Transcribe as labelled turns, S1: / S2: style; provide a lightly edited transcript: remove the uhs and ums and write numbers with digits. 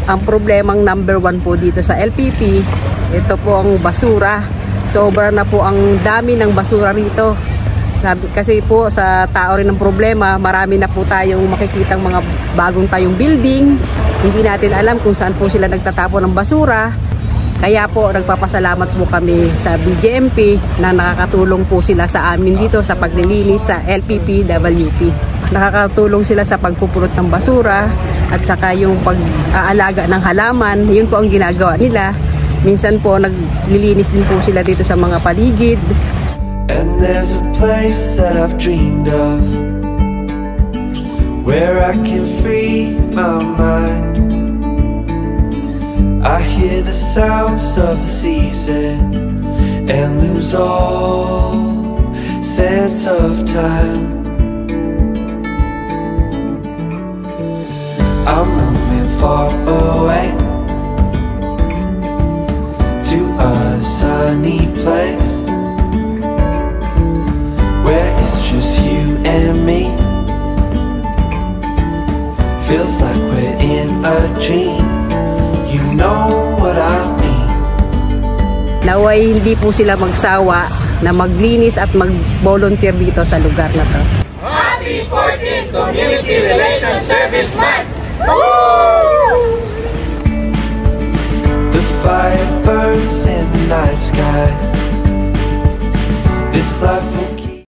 S1: Ang problemang number 1 po dito sa LPP, ito po ang basura. Sobra na po ang dami ng basura rito. Kasi po sa tao rin ang problema, marami na po tayong makikitang mga bagong tayong building. Hindi natin alam kung saan po sila nagtatapon ng basura. Kaya po nagpapasalamat po kami sa BJMP na nakakatulong po sila sa amin dito sa paglilinis sa LPPWP. Nakakatulong sila sa pagpupulot ng basura at saka yung pag-aalaga ng halaman. Yun po ang ginagawa nila. Minsan po naglilinis din po sila dito sa mga paligid.
S2: And there's a place that I've dreamed of, where I can free my mind. I hear the sounds of the season and lose all sense of time. I'm moving far away to a sunny place where it's just you and me. Feels like we're in a dream. You know what I mean.
S1: Naway hindi po sila magsawa na maglinis at mag-volunteer dito sa lugar na to.
S3: Happy 14th Community Relations Service Month!
S2: The fire burns in the night sky.